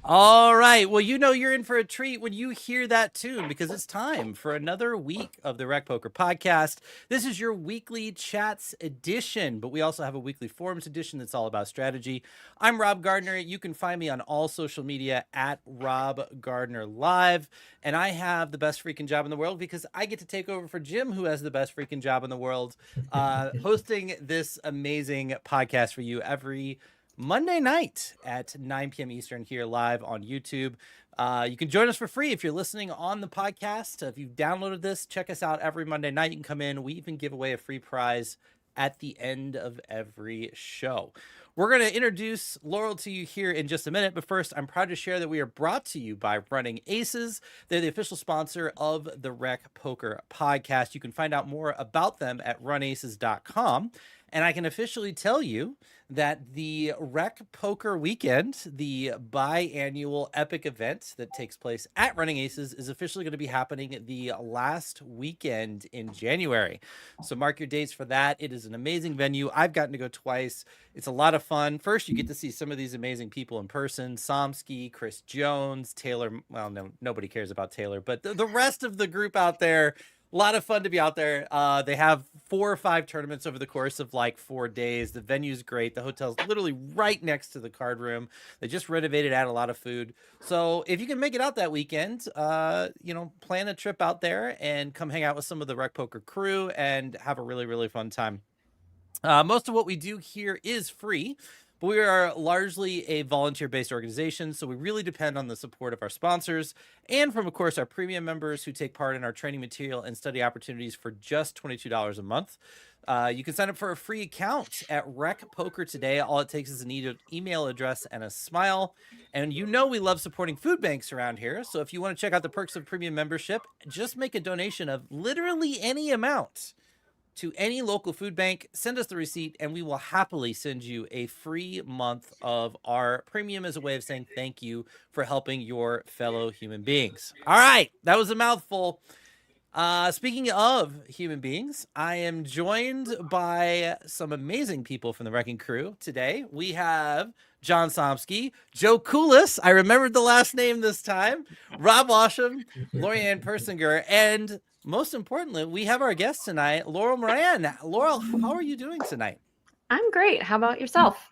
All right. Well, you know you're in for a treat when you hear that tune because it's time for another week of the RecPoker Podcast. This is your weekly chats edition, but we also have a weekly forums edition that's all about strategy. I'm Rob Gardner. You can find me on all social media at Rob Gardner Live, and I have the best freaking job in the world because I get to take over for Jim, who has the best freaking job in the world, hosting this amazing podcast for you every Monday night at 9 p.m. Eastern here live on YouTube. You can join us for free if you're listening on the podcast. If you've downloaded this, check us out every Monday night. You can come in. We even give away a free prize at the end of every show. We're going to introduce Laurel to you here in just a minute, but first, I'm proud to share that we are brought to you by Running Aces. They're the official sponsor of the RecPoker Podcast. You can find out more about them at runaces.com. And I can officially tell you that the RecPoker Weekend, the biannual epic event that takes place at Running Aces, is officially going to be happening the last weekend in January. So mark your dates for that. It is an amazing venue. I've gotten to go twice. It's a lot of fun. First, you get to see some of these amazing people in person. Somsky, Chris Jones, Taylor. Well, no, nobody cares about Taylor, but the rest of the group out there. A lot of fun to be out there. They have 4 or 5 tournaments over the course of like 4 days. The venue's great. The hotel's literally right next to the card room. They just renovated, add a lot of food. So if you can make it out that weekend, plan a trip out there and come hang out with some of the RecPoker crew and have a really, really fun time. Most of what we do here is free. But we are largely a volunteer-based organization, so we really depend on the support of our sponsors and from, of course, our premium members who take part in our training material and study opportunities for just $22 a month. You can sign up for a free account at RecPoker today. All it takes is an email address and a smile. And you know we love supporting food banks around here, so if you want to check out the perks of premium membership, just make a donation of literally any amount to any local food bank, send us the receipt, and we will happily send you a free month of our premium as a way of saying thank you for helping your fellow human beings. All right, that was a mouthful. Speaking of human beings, I am joined by some amazing people from the RECing Crew today. We have John Somsky, Joe Koulis, I remembered the last name this time, Rob Washam, Lorianne Persinger, and most importantly, we have our guest tonight, Laurel Moran. Laurel, how are you doing tonight? I'm great. How about yourself?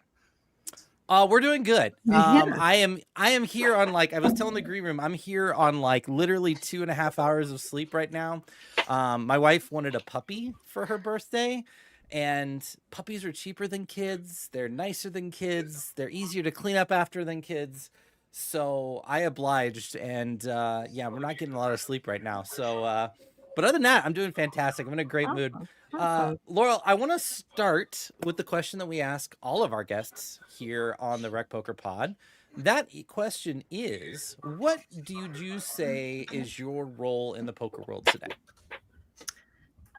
We're doing good. I am here on I was telling the green room, I'm here on literally 2.5 hours of sleep right now. My wife wanted a puppy for her birthday, and puppies are cheaper than kids. They're nicer than kids. They're easier to clean up after than kids. So I obliged, and we're not getting a lot of sleep right now. So, but other than that, I'm doing fantastic. I'm in a great mood. Laurel, I want to start with the question that we ask all of our guests here on the RecPoker Pod. That question is, what do you say is your role in the poker world today?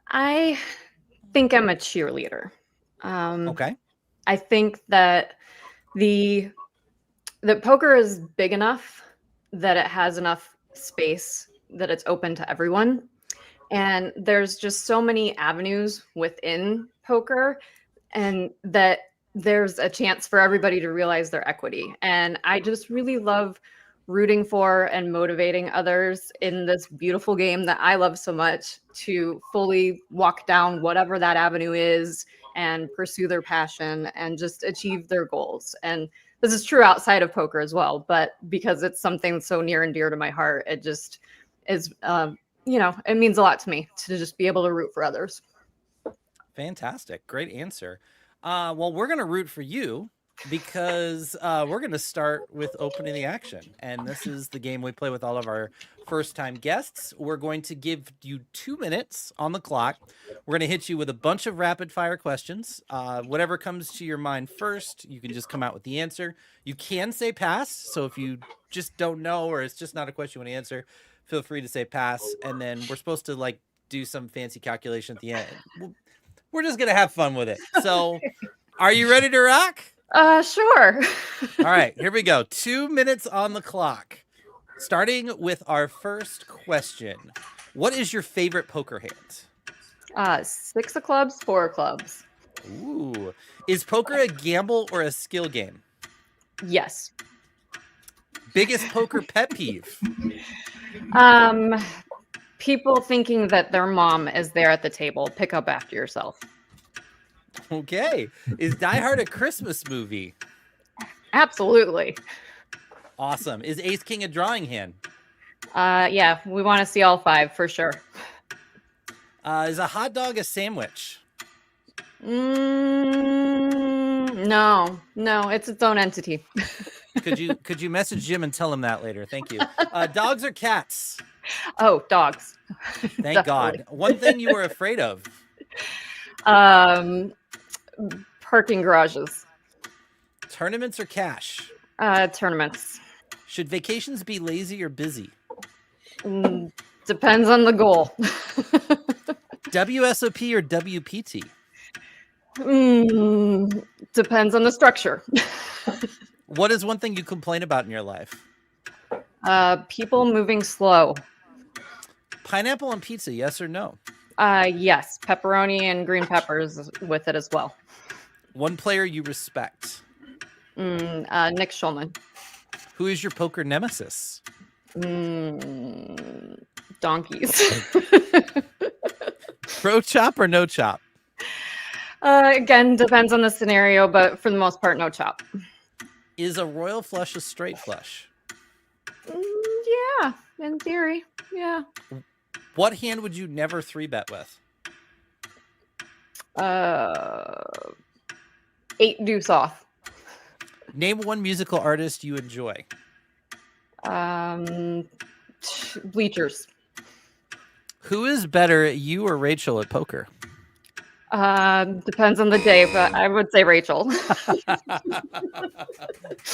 I think I'm a cheerleader. Okay. I think that that poker is big enough that it has enough space that it's open to everyone. And there's just so many avenues within poker, and that there's a chance for everybody to realize their equity. And I just really love rooting for and motivating others in this beautiful game that I love so much to fully walk down whatever that avenue is and pursue their passion and just achieve their goals. And this is true outside of poker as well, but because it's something so near and dear to my heart, it just is, it means a lot to me to just be able to root for others. Fantastic. Great answer. Well, we're going to root for you because we're going to start with opening the action. And this is the game we play with all of our first-time guests. We're going to give you 2 minutes on the clock. We're going to hit you with a bunch of rapid-fire questions. Whatever comes to your mind first, you can just come out with the answer. You can say pass. So if you just don't know or it's just not a question you want to answer, feel free to say pass. And then we're supposed to do some fancy calculation at the end. We're just going to have fun with it. So are you ready to rock? Sure. All right, here we go. 2 minutes on the clock. Starting with our first question. What is your favorite poker hand? 6 of clubs, 4 of clubs. Ooh. Is poker a gamble or a skill game? Yes. Biggest poker pet peeve? People thinking that their mom is there at the table. Pick up after yourself. Okay. Is Die Hard a Christmas movie? Absolutely. Awesome. Is Ace King a drawing hand? Yeah, we want to see all 5 for sure. Is a hot dog a sandwich? No, it's its own entity. Could you message Jim and tell him that later? Thank you. Dogs or cats? Oh, dogs. Thank God. One thing you were afraid of? Parking garages. Tournaments or cash? Tournaments. Should vacations be lazy or busy? Depends on the goal. WSOP or WPT? Depends on the structure. What is one thing you complain about in your life? People moving slow. Pineapple on pizza, yes or no? Yes, pepperoni and green peppers with it as well. One player you respect? Nick Schulman. Who is your poker nemesis? Donkeys. Pro chop or no chop? Again, depends on the scenario, but for the most part, no chop. Is a royal flush a straight flush? Yeah, in theory, yeah. What hand would you never 3-bet with? 8 deuce off. Name one musical artist you enjoy. Bleachers. Who is better, you or Rachel at poker? Depends on the day, but I would say Rachel.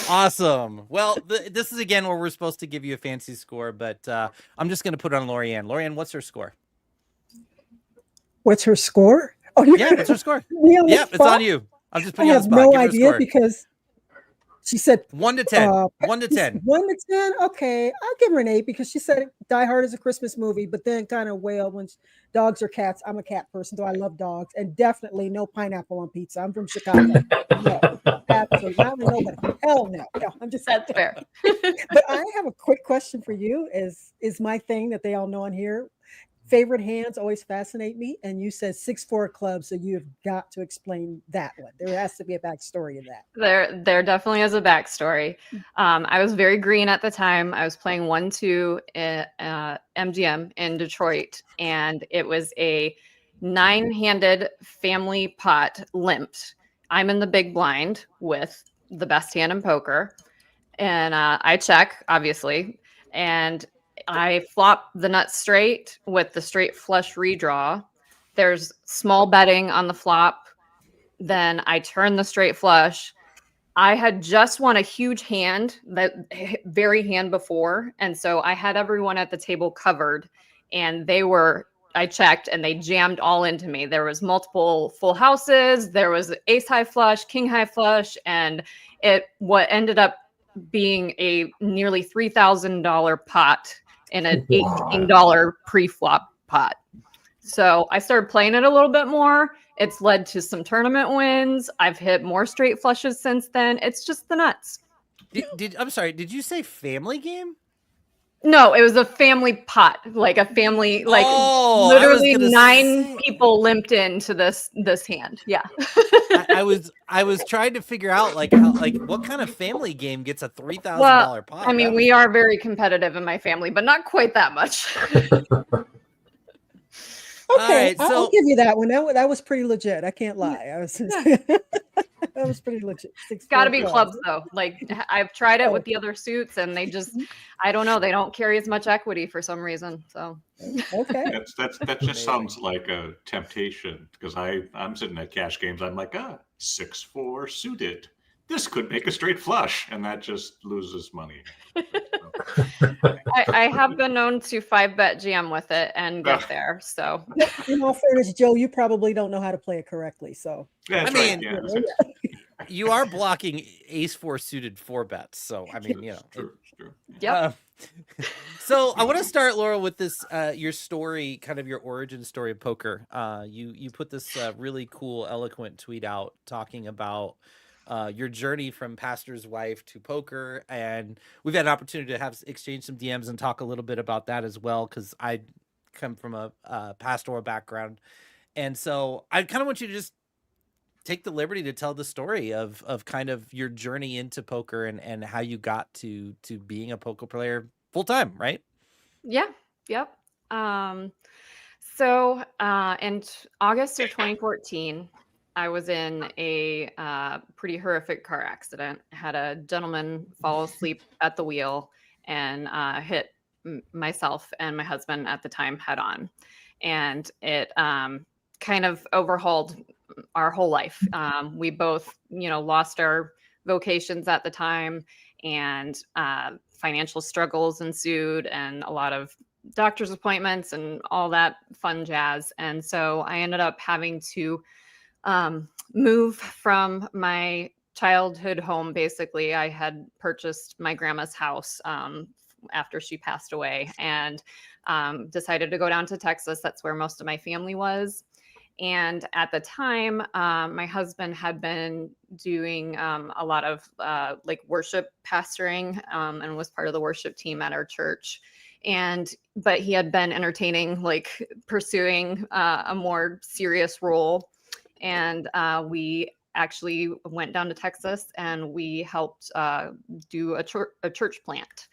Awesome. Well, this is again where we're supposed to give you a fancy score, but I'm just going to put it on Lorianne. Lorianne, what's her score? What's her score? Oh, yeah, what's her score? Yep, it's on you. I'm just putting you on the spot. I have no idea because she said 1 to 10. 1 to 10. 1 to 10. Okay, I'll give her an 8 because she said Die Hard is a Christmas movie, but then kind of wailed when dogs or cats. I'm a cat person, though I love dogs, and definitely no pineapple on pizza. I'm from Chicago. No, absolutely. I don't know, but hell no. No, I'm just That's fair. But I have a quick question for you. Is my thing that they all know on here. Favorite hands always fascinate me, and you said 6-4 club, so you've got to explain that one. There has to be a backstory in that. There definitely is a backstory. I was very green at the time. I was playing 1-2 MGM in Detroit, and it was a 9-handed family pot limped. I'm in the big blind with the best hand in poker, and I check, obviously, and I flop the nut straight with the straight flush redraw. There's small betting on the flop. Then I turn the straight flush. I had just won a huge hand, that very hand before. And so I had everyone at the table covered, and I checked and they jammed all into me. There was multiple full houses. There was ace high flush, king high flush. And what ended up being a nearly $3,000 pot in an $18 pre-flop pot. So I started playing it a little bit more. It's led to some tournament wins. I've hit more straight flushes since then. It's just the nuts. I'm sorry, did you say family game? No, it was a family pot, like a family, like literally 9 people limped into this hand. Yeah. I was trying to figure out like what kind of family game gets a $3,000 pot. I mean, we are very competitive in my family, but not quite that much. Okay, right, I'll give you that one. That was pretty legit. I can't lie. That was pretty legit. It's got to be clubs though. Like I've tried it with the other suits, and they just, I don't know, they don't carry as much equity for some reason. So okay, that just sounds like a temptation because I'm sitting at cash games. I'm like 6-4 suited. This could make a straight flush, and that just loses money. I have been known to 5-bet GM with it and get there. So, in all fairness, Joe, you probably don't know how to play it correctly. So, I mean, you are blocking ace-4 suited 4-bets. So, I mean, you know, true. Yep. So I want to start, Laura, with this your story, kind of your origin story of poker. You put this really cool, eloquent tweet out talking about your journey from pastor's wife to poker, and we've had an opportunity to have exchange some DMs and talk a little bit about that as well, because I come from a pastoral background, and so I kind of want you to just take the liberty to tell the story of kind of your journey into poker and how you got to being a poker player full time, right? Yeah. Yep. So in August of 2014, I was in a pretty horrific car accident. Had a gentleman fall asleep at the wheel and hit myself and my husband at the time head on. And it kind of overhauled our whole life. We both, lost our vocations at the time, and financial struggles ensued, and a lot of doctor's appointments and all that fun jazz. And so I ended up having to move from my childhood home. Basically, I had purchased my grandma's house after she passed away, and decided to go down to Texas. That's where most of my family was. And at the time, my husband had been doing a lot of like worship pastoring, and was part of the worship team at our church. But he had been entertaining, like pursuing a more serious role. And we actually went down to Texas, and we helped do a church plant.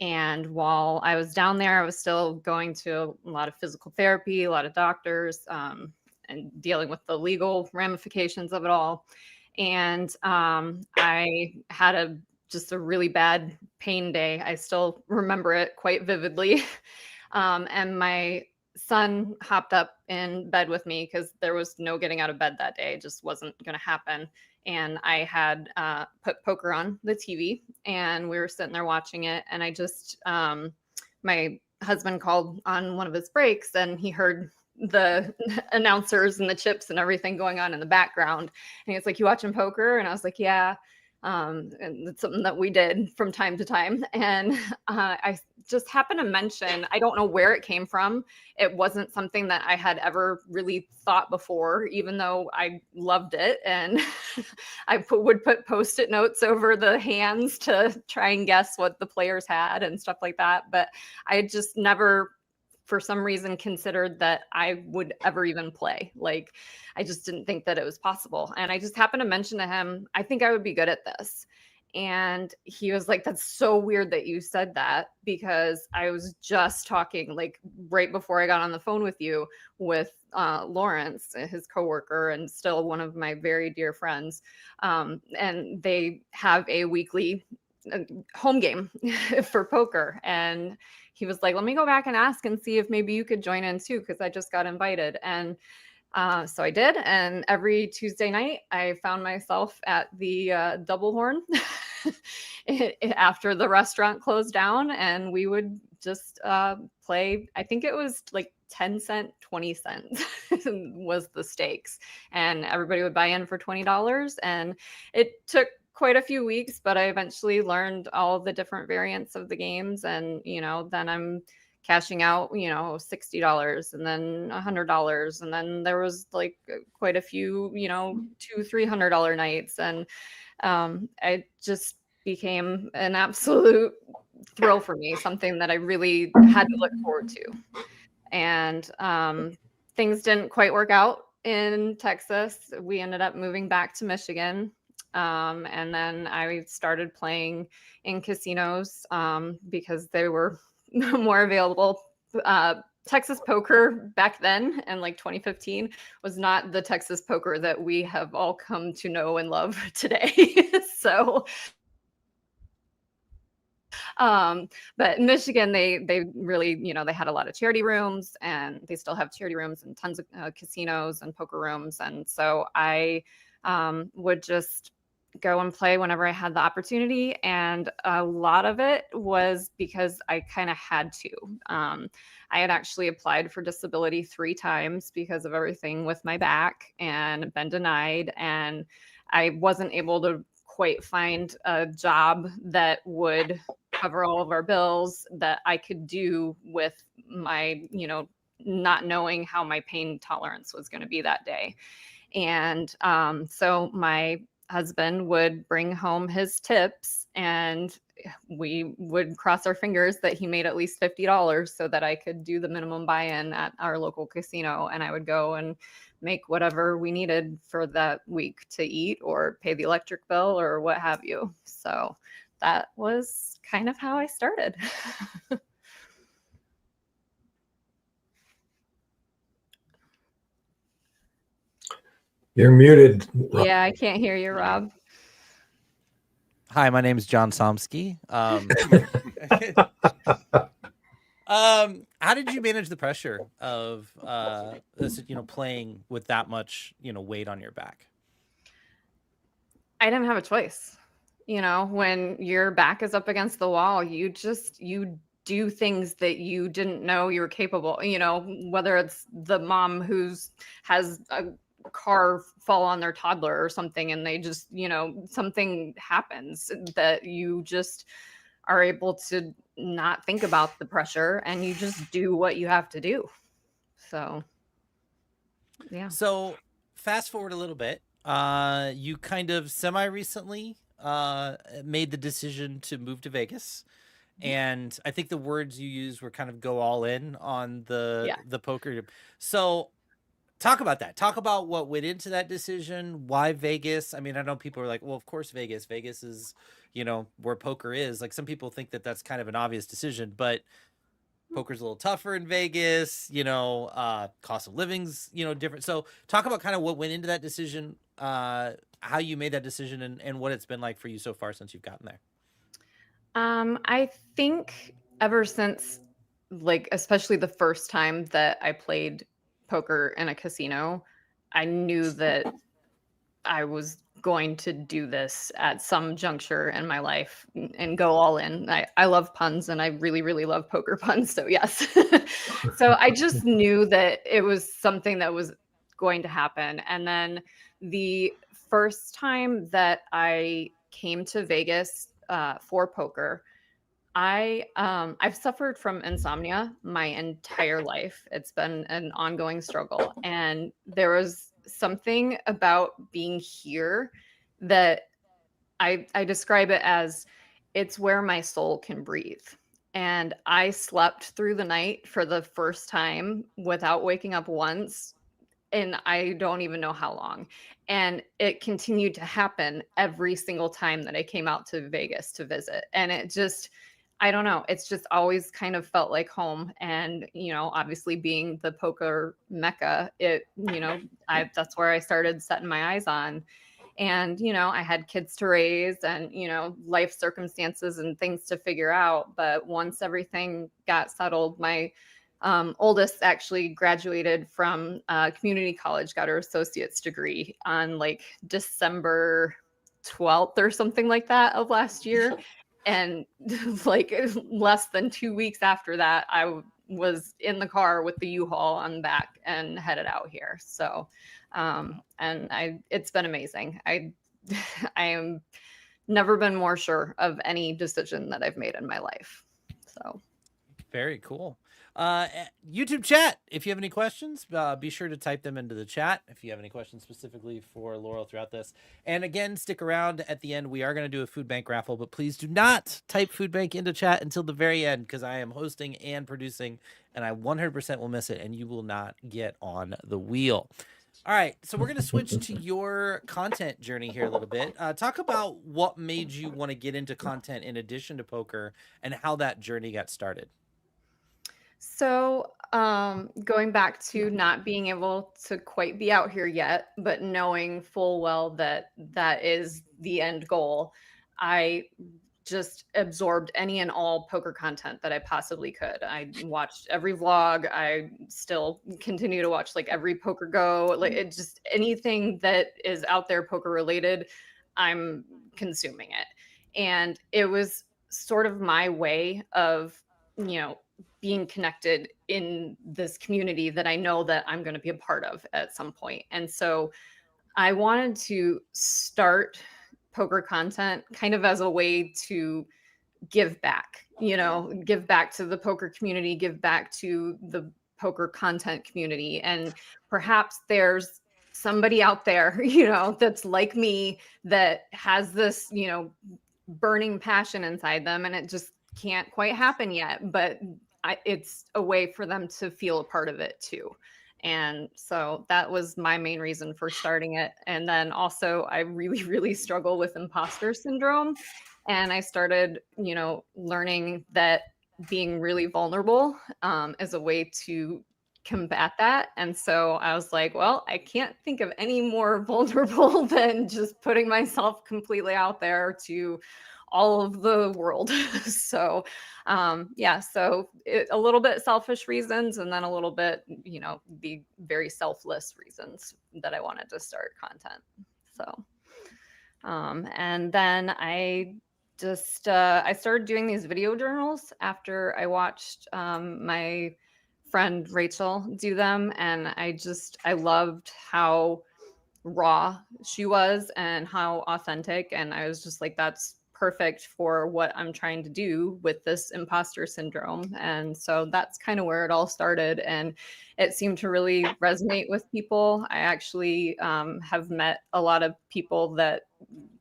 And while I was down there, I was still going to a lot of physical therapy, a lot of doctors, and dealing with the legal ramifications of it all. And I had just a really bad pain day. I still remember it quite vividly. And my son hopped up in bed with me because there was no getting out of bed that day. It just wasn't going to happen. And I had put poker on the TV, and we were sitting there watching it. And I just, my husband called on one of his breaks, and he heard the announcers and the chips and everything going on in the background. And it's like, "You watching poker?" And I was like, "Yeah." And it's something that we did from time to time. And I just happened to mention, I don't know where it came from. It wasn't something that I had ever really thought before, even though I loved it. And I would put Post-it notes over the hands to try and guess what the players had and stuff like that. But I just never, for some reason, considered that I would ever even play. Like, I just didn't think that it was possible. And I just happened to mention to him, I think I would be good at this. And he was like, "That's so weird that you said that, because I was just talking, like right before I got on the phone with you, with Lawrence, his coworker, and still one of my very dear friends. And they have a weekly home game for poker." And he was like, "Let me go back and ask and see if maybe you could join in too, because I just got invited." And so I did. And every Tuesday night, I found myself at the Double Horn after the restaurant closed down. And we would just play. I think it was like 10 cents, 20 cents was the stakes. And everybody would buy in for $20. And it took quite a few weeks, but I eventually learned all the different variants of the games. And, then I'm cashing out, $60 and then $100. And then there was like quite a few, $200-$300 nights. And it just became an absolute thrill for me, something that I really had to look forward to. And things didn't quite work out in Texas. We ended up moving back to Michigan. And then I started playing in casinos because they were more available. Texas poker back then, in like 2015, was not the Texas poker that we have all come to know and love today. So, but Michigan, they really, they had a lot of charity rooms, and they still have charity rooms and tons of casinos and poker rooms. And so I would just go and play whenever I had the opportunity. And a lot of it was because I kind of had to. I had actually applied for disability 3 times because of everything with my back, and been denied. And I wasn't able to quite find a job that would cover all of our bills that I could do with my, not knowing how my pain tolerance was going to be that day. And so my husband would bring home his tips, and we would cross our fingers that he made at least $50 so that I could do the minimum buy-in at our local casino, and I would go and make whatever we needed for that week to eat or pay the electric bill or what have you. So that was kind of how I started. You're muted. Rob. Yeah, I can't hear you, Rob. Hi, my name is John Somsky. How did you manage the pressure of this, playing with that much, weight on your back? I didn't have a choice. When your back is up against the wall, you do things that you didn't know you were capable, whether it's the mom has a car fall on their toddler or something, and they just, something happens that you just are able to not think about the pressure and you just do what you have to do. So, yeah. So fast forward a little bit, you kind of semi-recently made the decision to move to Vegas. And I think the words you used were kind of go all in on the poker. So talk about that. Talk about what went into that decision. Why Vegas? I mean, I know people are like, well, of course, Vegas. Vegas is, where poker is. Like, some people think that that's kind of an obvious decision, but poker's a little tougher in Vegas, cost of living's, different. So talk about kind of what went into that decision, how you made that decision, and what it's been like for you so far since you've gotten there. I think ever since, especially the first time that I played poker in a casino, I knew that I was going to do this at some juncture in my life and go all in. I love puns, and I really, really love poker puns. So yes. So I just knew that it was something that was going to happen. And then the first time that I came to Vegas for poker, I've suffered from insomnia my entire life. It's been an ongoing struggle. And there was something about being here that I describe it as, it's where my soul can breathe. And I slept through the night for the first time without waking up once. And I don't even know how long. And it continued to happen every single time that I came out to Vegas to visit. And it just, I don't know. It's just always kind of felt like home. And, obviously being the poker mecca, that's where I started setting my eyes on. And, I had kids to raise and, life circumstances and things to figure out. But once everything got settled, my oldest actually graduated from community college, got her associate's degree on December 12th or something like that of last year. And less than 2 weeks after that, I was in the car with the U-Haul on the back and headed out here. So, it's been amazing. I am never been more sure of any decision that I've made in my life. So very cool. YouTube chat, if you have any questions, be sure to type them into the chat if you have any questions specifically for Laurel throughout this. And again, stick around at the end. We are going to do a food bank raffle, but please do not type food bank into chat until the very end, because I am hosting and producing, and I 100% will miss it, and you will not get on the wheel. All right, so we're going to switch to your content journey here a little bit. Talk about what made you want to get into content in addition to poker and how that journey got started. So going back to not being able to quite be out here yet, but knowing full well that that is the end goal, I just absorbed any and all poker content that I possibly could. I watched every vlog. I still continue to watch every Poker Go, it just anything that is out there poker related, I'm consuming it. And it was sort of my way of, being connected in this community that I know that I'm going to be a part of at some point. And so I wanted to start poker content kind of as a way to give back, give back to the poker community, give back to the poker content community. And perhaps there's somebody out there, you know, that's like me, that has this, you know, burning passion inside them, and it just can't quite happen yet, but it's a way for them to feel a part of it too. And so that was my main reason for starting it. And then also I really, really struggle with imposter syndrome. And I started, you know, learning that being really vulnerable is a way to combat that. And so I was like, well, I can't think of any more vulnerable than just putting myself completely out there to all of the world. So so a little bit selfish reasons, and then a little bit, you know, the very selfless reasons that I wanted to start content. So and then I just I started doing these video journals after I watched my friend Rachel do them, and I loved how raw she was and how authentic, and I was just like, that's perfect for what I'm trying to do with this imposter syndrome. And so that's kind of where it all started, and it seemed to really resonate with people. I actually have met a lot of people that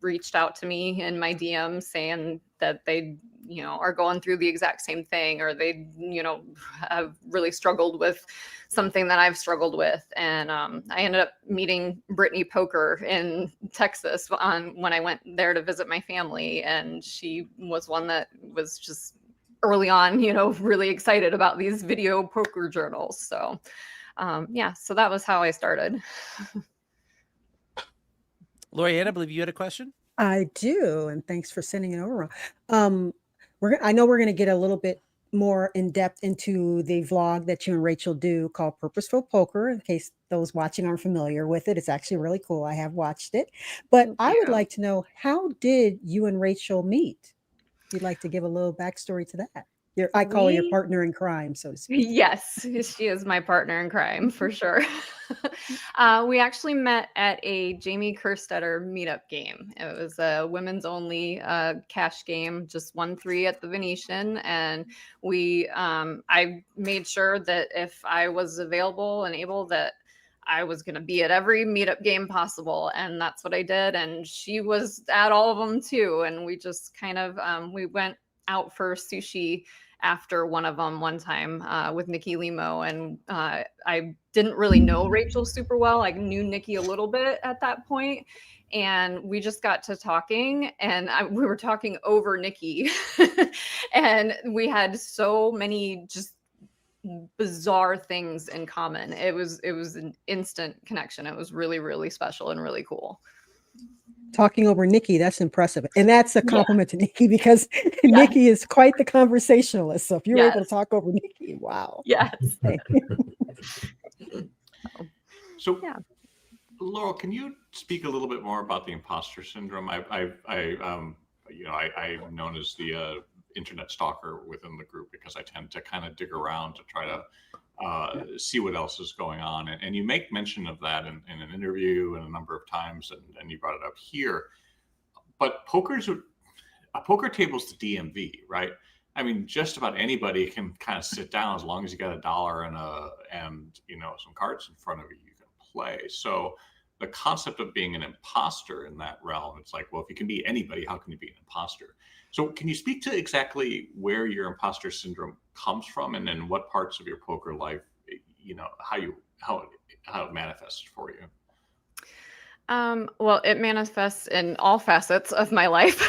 reached out to me in my DMs saying that they, you know, are going through the exact same thing, or they, you know, have really struggled with something that I've struggled with. And I ended up meeting Brittany Poker in Texas when I went there to visit my family. And she was one that was just early on, you know, really excited about these video poker journals. So so that was how I started. Laure, I believe you had a question. I do, and thanks for sending it over. I know we're going to get a little bit more in depth into the vlog that you and Rachel do called Purposeful Poker. In case those watching aren't familiar with it, it's actually really cool. I have watched it, but I would like to know, how did you and Rachel meet? If you'd like to give a little backstory to that. I call her your partner in crime, so to speak. Yes, she is my partner in crime for sure. We actually met at a Jamie Kerstetter meetup game. It was a women's only cash game, just 1-3 at the Venetian. And I made sure that if I was available and able, that I was going to be at every meetup game possible. And that's what I did. And she was at all of them too. And we just kind of, we went out for sushi after one of them one time with Nikki Limo. And I didn't really know Rachel super well. I knew Nikki a little bit at that point. And we just got to talking, and we were talking over Nikki. And we had so many just bizarre things in common. It was an instant connection. It was really, really special and really cool. Talking over Nikki, that's impressive. And that's a compliment to Nikki, because Nikki is quite the conversationalist. So if you're able to talk over Nikki, wow. Yes. So Laurel, can you speak a little bit more about the imposter syndrome? I'm known as the internet stalker within the group, because I tend to kind of dig around to try to see what else is going on. And you make mention of that in an interview and a number of times, and you brought it up here. But a poker table's the DMV, right? I mean, just about anybody can kind of sit down, as long as you got $1 and some cards in front of you, you can play. So the concept of being an imposter in that realm, it's like, well, if you can be anybody, how can you be an imposter? So can you speak to exactly where your imposter syndrome comes from, and then what parts of your poker life, how it manifests for you? Well, it manifests in all facets of my life,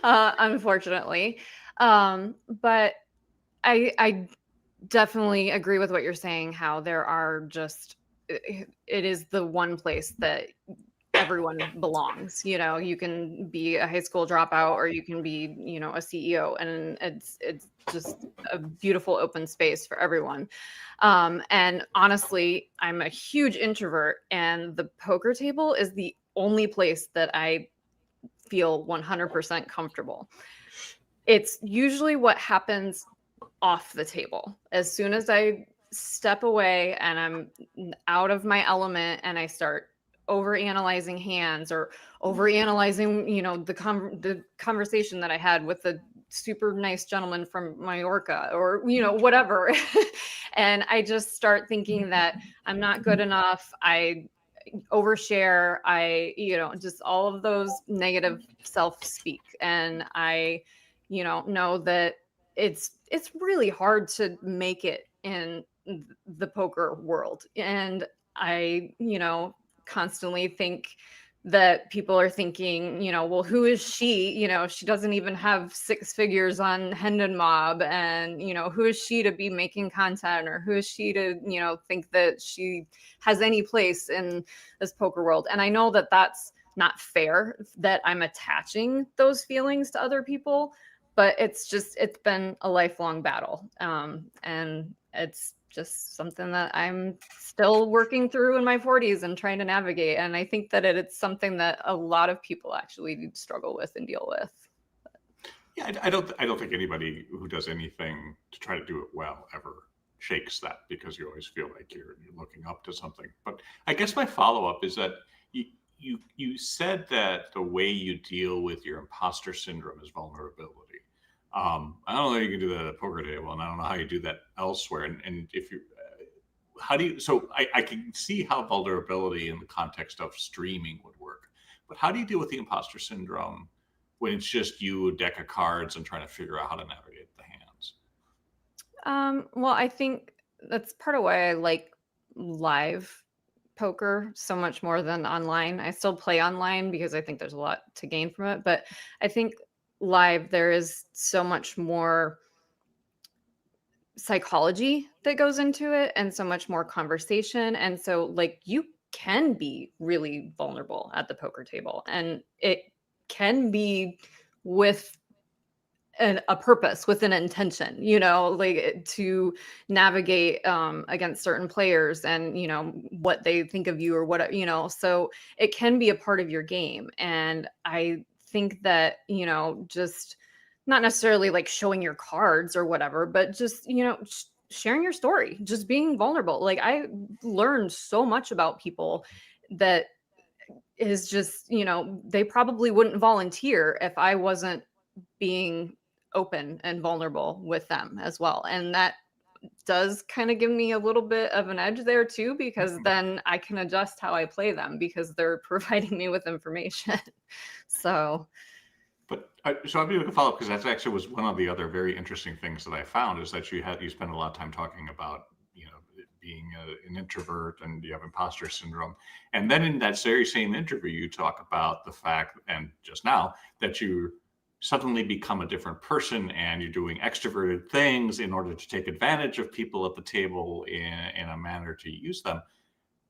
unfortunately. But I definitely agree with what you're saying, how there are it is the one place that everyone belongs. You can be a high school dropout, or you can be, a CEO, and it's just a beautiful open space for everyone. And honestly, I'm a huge introvert, and the poker table is the only place that I feel 100% comfortable. It's usually what happens off the table. As soon as I step away and I'm out of my element, and I start overanalyzing hands, or overanalyzing, the conversation that I had with the super nice gentleman from Mallorca, or, whatever. And I just start thinking that I'm not good enough. I overshare. I, just all of those negative self-speak. And I, know that it's really hard to make it in the poker world. And I, constantly think that people are thinking, well, who is she? She doesn't even have 6 figures on Hendon Mob. And, who is she to be making content, or who is she to, think that she has any place in this poker world? And I know that that's not fair, that I'm attaching those feelings to other people, but it's been a lifelong battle. And it's just something that I'm still working through in my 40s and trying to navigate. And I think that it's something that a lot of people actually struggle with and deal with. Yeah, I don't think anybody who does anything to try to do it well ever shakes that, because you always feel like you're looking up to something. But I guess my follow-up is that you said that the way you deal with your imposter syndrome is vulnerability. I don't know if you can do that at poker table, and I don't know how you do that elsewhere. And if you, how do you? So I can see how vulnerability in the context of streaming would work, but how do you deal with the imposter syndrome when it's just you, a deck of cards, and trying to figure out how to navigate the hands? Well, I think that's part of why I like live poker so much more than online. I still play online because I think there's a lot to gain from it, but I think live there is so much more psychology that goes into it, and so much more conversation. And so like you can be really vulnerable at the poker table, and it can be with a purpose, with an intention, like to navigate against certain players, and what they think of you, or what, so it can be a part of your game. And I think that, just not necessarily like showing your cards or whatever, but just, sharing your story, just being vulnerable. Like I learned so much about people that is just, they probably wouldn't volunteer if I wasn't being open and vulnerable with them as well. And that does kind of give me a little bit of an edge there too, because then I can adjust how I play them, because they're providing me with information. So so I'm going to follow up, because that actually was one of the other very interesting things that I found, is that you spend a lot of time talking about, being an introvert, and you have imposter syndrome. And then in that very same interview, you talk about the fact, and just now, that you suddenly become a different person, and you're doing extroverted things in order to take advantage of people at the table in a manner to use them.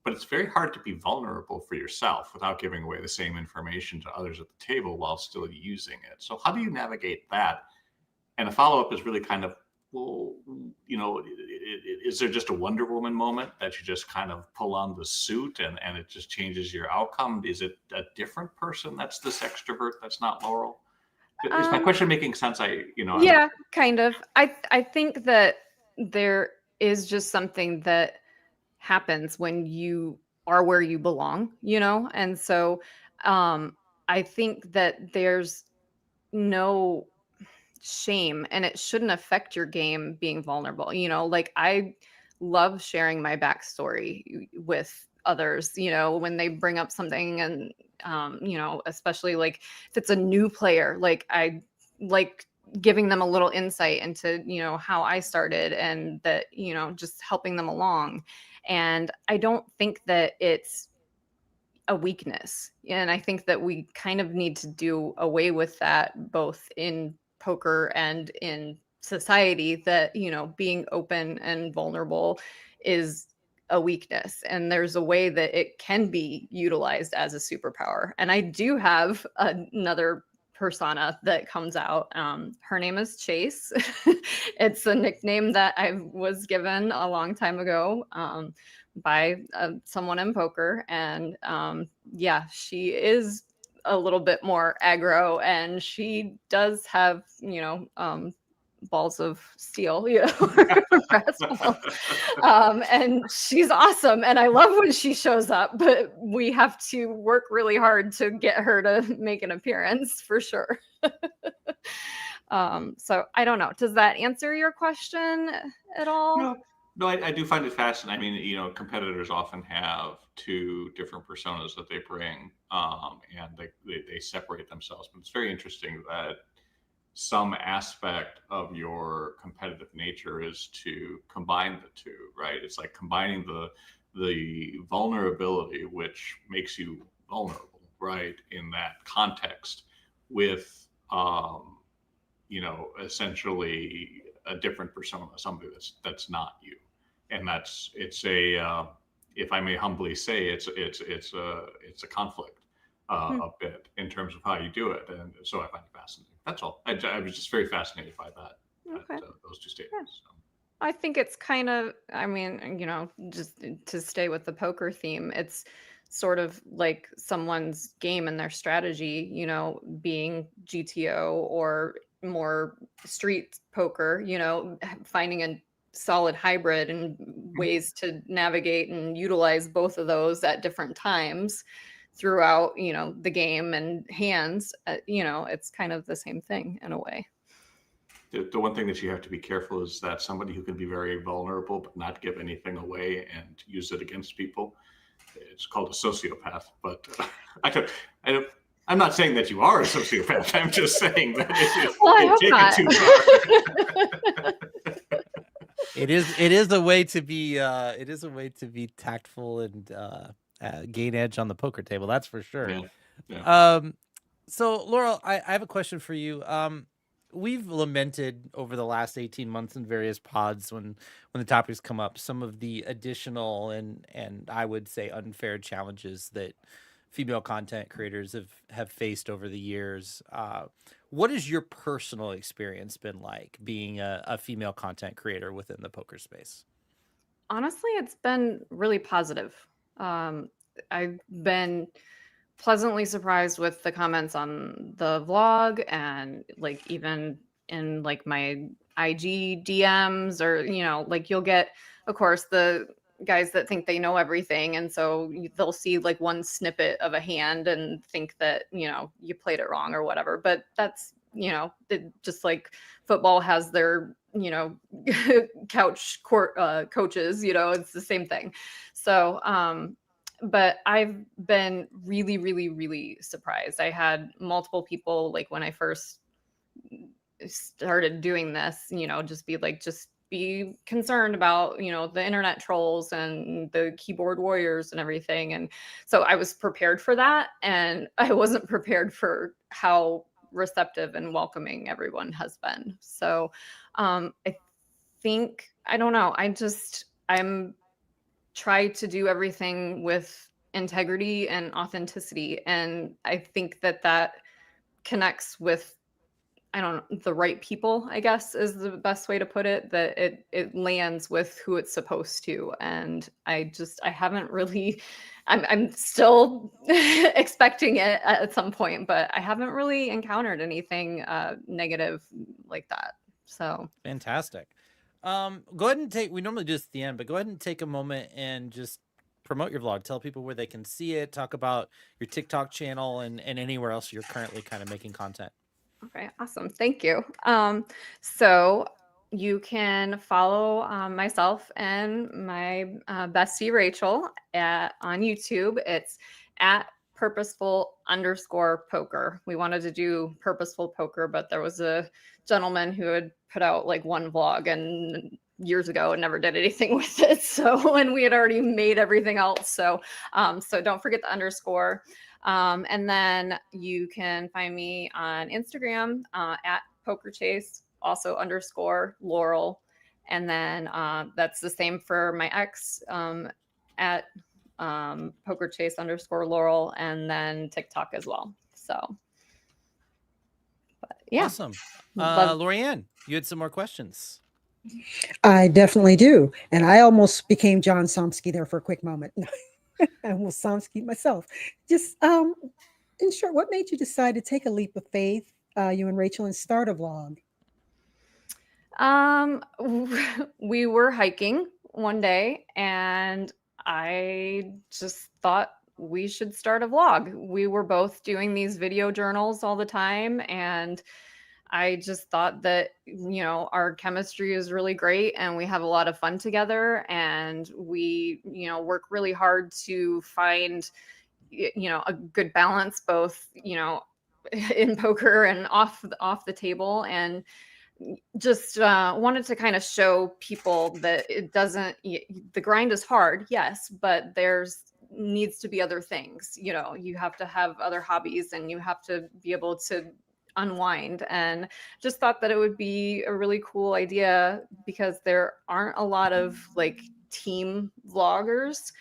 But it's very hard to be vulnerable for yourself without giving away the same information to others at the table while still using it. So how do you navigate that? And a follow-up is really kind of, well, is there just a Wonder Woman moment that you just kind of pull on the suit and it just changes your outcome? Is it a different person that's this extrovert that's not Laurel? Is my question making sense? Yeah, kind of. I think that there is just something that happens when you are where you belong, and so I think that there's no shame, and it shouldn't affect your game being vulnerable. Like I love sharing my backstory with others, when they bring up something, and especially like if it's a new player, like I like giving them a little insight into, how I started, and that, just helping them along. And I don't think that it's a weakness. And I think that we kind of need to do away with that, both in poker and in society, that, being open and vulnerable is a weakness. And there's a way that it can be utilized as a superpower. And I do have another persona that comes out. Her name is Chase. It's a nickname that I was given a long time ago by someone in poker. And yeah, she is a little bit more aggro, and she does have, balls of steel, brass balls. And she's awesome, and I love when she shows up, but we have to work really hard to get her to make an appearance for sure. So I don't know, does that answer your question at all? No, I do find it fascinating. I mean, competitors often have to different personas that they bring, and they separate themselves. But it's very interesting that some aspect of your competitive nature is to combine the two, right? It's like combining the vulnerability, which makes you vulnerable, right, in that context, with essentially a different persona, somebody that's not you. And it's a if I may humbly say, it's a conflict a bit in terms of how you do it, and so I find it fascinating. That's all. I was just very fascinated by that. Okay. Those two statements. So. I think it's kind of, I mean, just to stay with the poker theme, it's sort of like someone's game and their strategy, being GTO or more street poker, finding a solid hybrid and ways to navigate and utilize both of those at different times throughout, the game and hands. It's kind of the same thing in a way. The one thing that you have to be careful is that somebody who can be very vulnerable but not give anything away and use it against people, it's called a sociopath. But I'm not saying that you are a sociopath. I'm just saying that it's taken too far. It is a way to be tactful and gain edge on the poker table. That's for sure. Yeah. So Laurel, I have a question for you. We've lamented over the last 18 months in various pods when the topics come up, some of the additional and I would say unfair challenges that female content creators have faced over the years. What has your personal experience been like being a female content creator within the poker space? Honestly, it's been really positive. I've been pleasantly surprised with the comments on the vlog, and like even in like my IG DMs, or you'll get, of course, the guys that think they know everything, and so they'll see like one snippet of a hand and think that you played it wrong or whatever. But that's just like football has their couch court coaches, it's the same thing. So but I've been really, really, really surprised. I had multiple people, like when I first started doing this, just be concerned about, the internet trolls and the keyboard warriors and everything. And so I was prepared for that. And I wasn't prepared for how receptive and welcoming everyone has been. So I think, I don't know, I'm try to do everything with integrity and authenticity. And I think that connects with, the right people, I guess is the best way to put it, that it lands with who it's supposed to. And I haven't really, I'm still expecting it at some point, but I haven't really encountered anything negative like that. So fantastic. Go ahead and we normally do this at the end, but go ahead and take a moment and just promote your vlog. Tell people where they can see it, talk about your TikTok channel and anywhere else you're currently kind of making content. Okay, awesome. Thank you. So you can follow myself and my bestie Rachel on YouTube. It's at purposeful_poker. We wanted to do purposeful poker, but there was a gentleman who had put out like one vlog and years ago and never did anything with it. So, and we had already made everything else. So, so don't forget the underscore. And then you can find me on Instagram at PokerChase, also underscore Laurel. And then that's the same for my ex at PokerChase underscore Laurel, and then TikTok as well. So, but yeah. Awesome. Lorianne, you had some more questions. I definitely do. And I almost became John Somsky there for a quick moment. I almost Somsky myself. Just in short, what made you decide to take a leap of faith, you and Rachel, and start a vlog? We were hiking one day and I just thought we should start a vlog. We were both doing these video journals all the time, and I just thought that, our chemistry is really great and we have a lot of fun together, and we, work really hard to find, a good balance, both, in poker and off the table. And just wanted to kind of show people that the grind is hard, yes, but there's needs to be other things. You have to have other hobbies and you have to be able to unwind. And just thought that it would be a really cool idea because there aren't a lot of like team vloggers,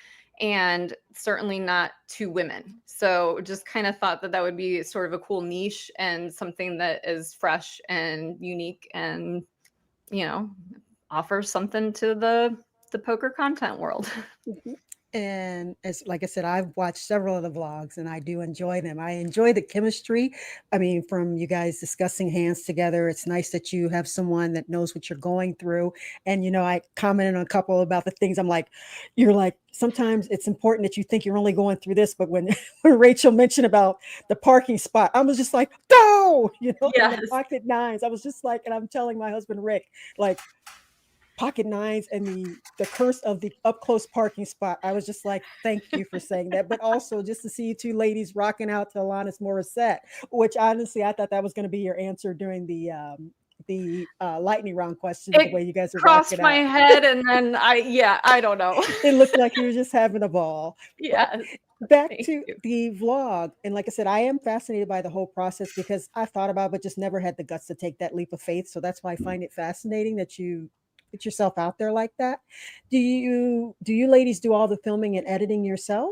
and certainly not two women. So just kind of thought that would be sort of a cool niche and something that is fresh and unique and, offers something to the poker content world. And as like I said, I've watched several of the vlogs and I do enjoy them. I enjoy the chemistry. I mean, from you guys discussing hands together, it's nice that you have someone that knows what you're going through. And, I commented on a couple about the things you're like, sometimes it's important that you think you're only going through this. But when Rachel mentioned about the parking spot, I was just like, go, and Yes. the pocket nines. I was just like, and I'm telling my husband, Rick, like, pocket nines and the curse of the up close parking spot. I was just like, thank you for saying that. But also just to see you two ladies rocking out to Alanis Morissette, which honestly, I thought that was going to be your answer during the lightning round question. The way you guys are crossed rocking my out. head, and then I don't know. It looked like you were just having a ball. Yeah. Back Thank to you. the vlog. And like I said, I am fascinated by the whole process because I thought about it, but just never had the guts to take that leap of faith. So that's why I find it fascinating that you put yourself out there like that. Do you ladies do all the filming and editing yourself?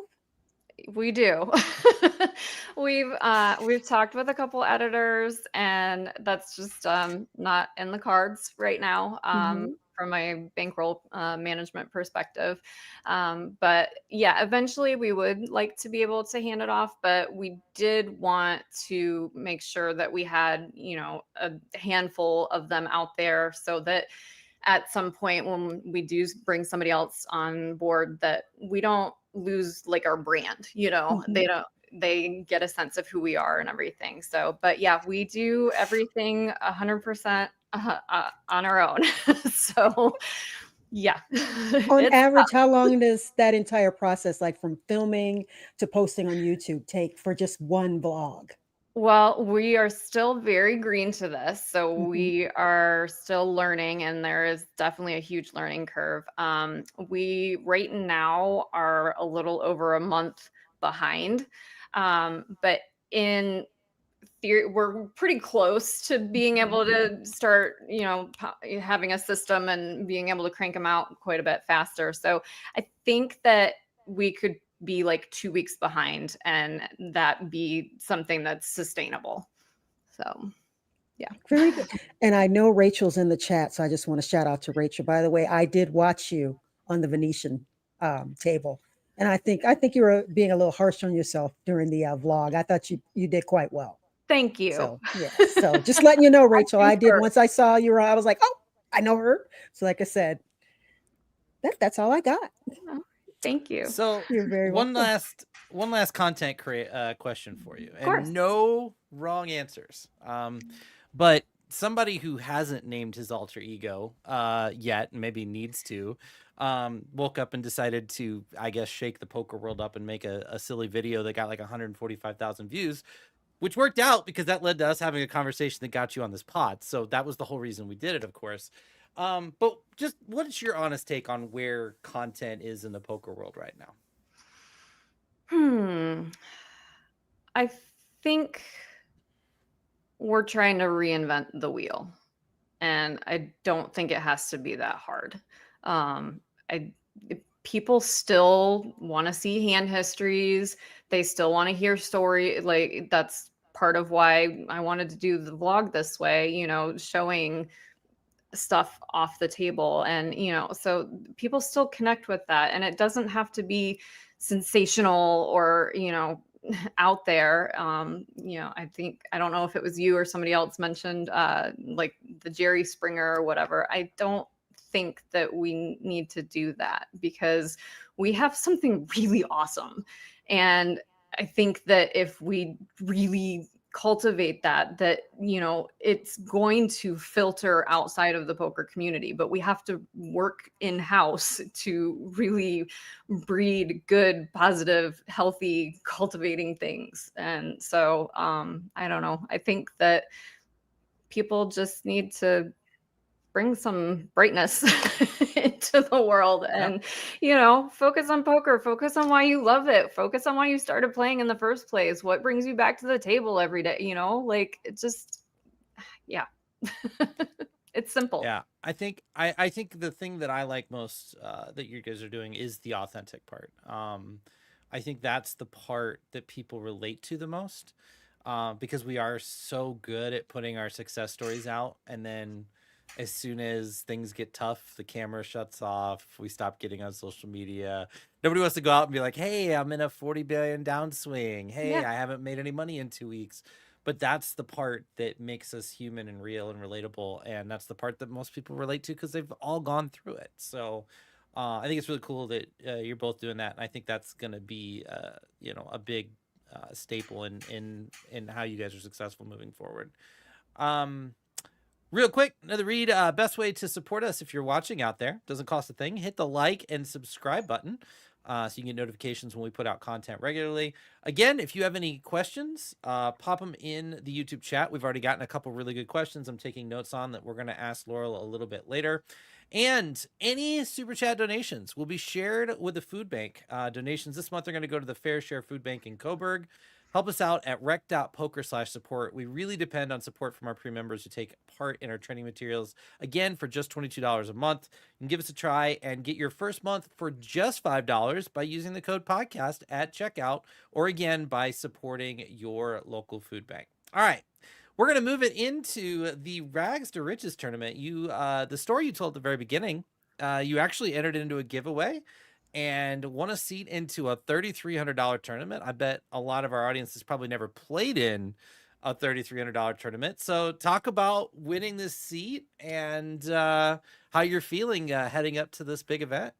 We do. We've talked with a couple editors, and that's just not in the cards right now. From my bankroll management perspective. But yeah, eventually we would like to be able to hand it off, but we did want to make sure that we had, a handful of them out there so that at some point when we do bring somebody else on board, that we don't lose like our brand, they get a sense of who we are and everything. So, but yeah, we do everything 100% on our own. So yeah. On It's average, how long does that entire process, like from filming to posting on YouTube, take for just one vlog? Well, we are still very green to this. So we are still learning, and there is definitely a huge learning curve. We right now are a little over a month behind. But in theory, we're pretty close to being able to start, having a system and being able to crank them out quite a bit faster. So I think that we could be like 2 weeks behind and that be something that's sustainable. So yeah. Very good. And I know Rachel's in the chat, so I just want to shout out to Rachel. By the way, I did watch you on the Venetian table, and I think you were being a little harsh on yourself during the vlog. I thought you did quite well. Thank you. So yeah, so just letting you know, Rachel, I did. Once I saw you, I was like, oh, I know her. So like I said, that's all I got. Thank you. So You're very one welcome. last content question for you, course. and no wrong answers. But somebody who hasn't named his alter ego yet, maybe needs to, woke up and decided to, I guess, shake the poker world up and make a silly video that got like 145,000 views, which worked out because that led to us having a conversation that got you on this pod. So that was the whole reason we did it, of course. But just what is your honest take on where content is in the poker world right now? I think we're trying to reinvent the wheel, and I don't think it has to be that hard. People still want to see hand histories. They still want to hear story. Like that's part of why I wanted to do the vlog this way, showing stuff off the table. And, so people still connect with that. And it doesn't have to be sensational or, out there. I think, I don't know if it was you or somebody else mentioned like the Jerry Springer or whatever. I don't think that we need to do that because we have something really awesome. And I think that if we really cultivate that, you know, it's going to filter outside of the poker community, but we have to work in-house to really breed good, positive, healthy, cultivating things. And so I don't know. I think that people just need to bring some brightness into the world and, you know, focus on poker, focus on why you love it, focus on why you started playing in the first place, what brings you back to the table every day, you know, like it just, yeah. It's simple. Yeah, I think the thing that I like most that you guys are doing is the authentic part. I think that's the part that people relate to the most, because we are so good at putting our success stories out, and then as soon as things get tough, the camera shuts off. We stop getting on social media. Nobody wants to go out and be like, "Hey, I'm in a 40 billion downswing. Hey, Yeah. I haven't made any money in 2 weeks." But that's the part that makes us human and real and relatable, and that's the part that most people relate to because they've all gone through it. So I think it's really cool that you're both doing that, and I think that's going to be you know, a big staple in how you guys are successful moving forward. Real quick, another read. Best way to support us if you're watching out there, doesn't cost a thing. Hit the like and subscribe button so you can get notifications when we put out content regularly. Again, if you have any questions, pop them in the YouTube chat. We've already gotten a couple really good questions I'm taking notes on that we're going to ask Laurel a little bit later. And any super chat donations will be shared with the food bank. Donations this month are going to go to the Fair Share Food Bank in Coburg. Help us out at rec.poker/support. We really depend on support from our pre-members who take part in our training materials. Again, for just $22 a month. You can give us a try and get your first month for just $5 by using the code podcast at checkout, or again, by supporting your local food bank. All right. We're going to move it into the Rags to Riches tournament. You, the story you told at the very beginning, you actually entered into a giveaway and won a seat into a $3,300 tournament. I bet a lot of our audience has probably never played in a $3,300 tournament. So talk about winning this seat and how you're feeling heading up to this big event.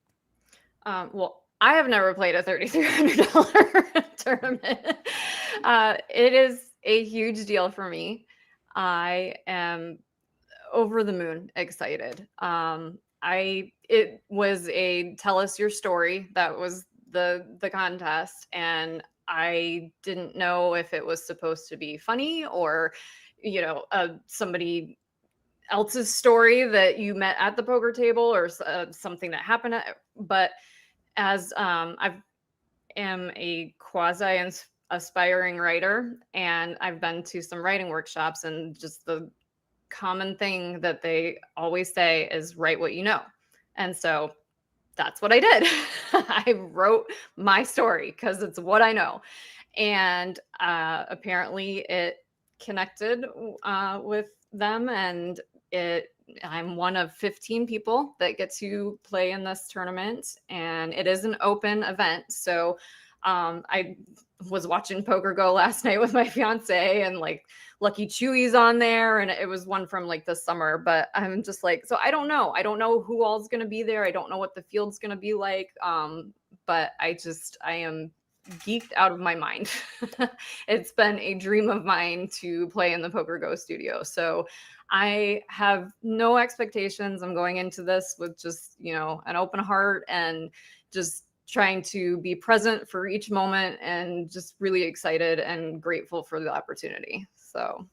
Well, I have never played a $3,300 tournament. It is a huge deal for me. I am over the moon excited. It was a tell us your story. That was the contest, and I didn't know if it was supposed to be funny or, you know, somebody else's story that you met at the poker table or something that happened. But as I am a quasi aspiring writer, and I've been to some writing workshops, and just the common thing that they always say is write what you know. And so that's what I did. I wrote my story because it's what I know. And apparently it connected with them, and I'm one of 15 people that get to play in this tournament, and it is an open event. So I was watching Poker Go last night with my fiance, and like Lucky Chewy's on there, and it was one from like the summer, but I'm just like, so I don't know who all's going to be there. I don't know what the field's going to be like. But I am geeked out of my mind. It's been a dream of mine to play in the Poker Go studio. So I have no expectations. I'm going into this with just, you know, an open heart and just trying to be present for each moment, and just really excited and grateful for the opportunity. So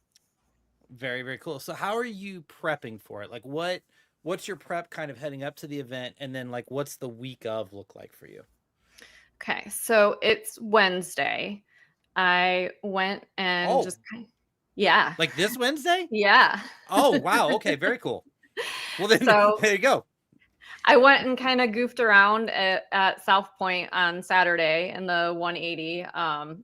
very, very cool. So how are you prepping for it? Like what's your prep kind of heading up to the event? And then like, what's the week of look like for you? Okay. So it's Wednesday. I went and yeah. Like this Wednesday? Yeah. Oh, wow. Okay. Very cool. Well, then So there you go. I went and kind of goofed around at South Point on Saturday in the 180.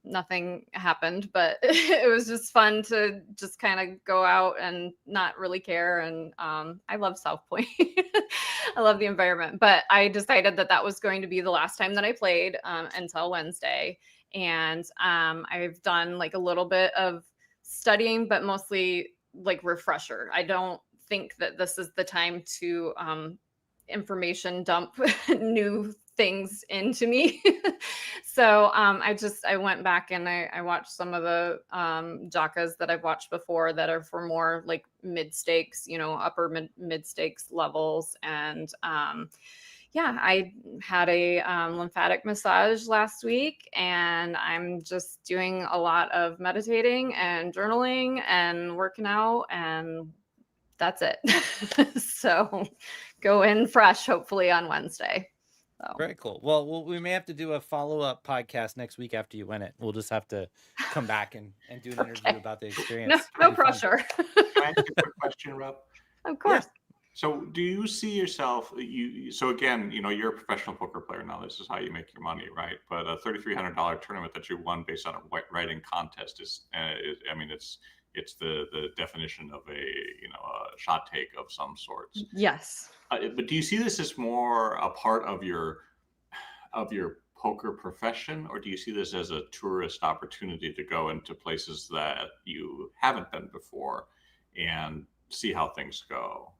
Nothing happened, but it was just fun to just kind of go out and not really care. And I love South Point. I love the environment. But I decided that was going to be the last time that I played until Wednesday. And I've done like a little bit of studying, but mostly like refresher. I don't think that this is the time to information dump new things into me. So I went back and I watched some of the jakas that I've watched before that are for more like mid stakes, upper mid stakes levels. And I had a lymphatic massage last week, and I'm just doing a lot of meditating and journaling and working out, and that's it. So go in fresh, hopefully on Wednesday. So. Very cool. Well, we may have to do a follow-up podcast next week after you win it. We'll just have to come back and do an interview about the experience. No pressure. Can I ask a quick question, Rob? Of course. Yeah. So do you see yourself, so again, you're a professional poker player now. This is how you make your money, right? But a $3,300 tournament that you won based on a writing contest is it's the definition of a shot take of some sorts. Yes. But do you see this as more a part of your poker profession, or do you see this as a tourist opportunity to go into places that you haven't been before and see how things go?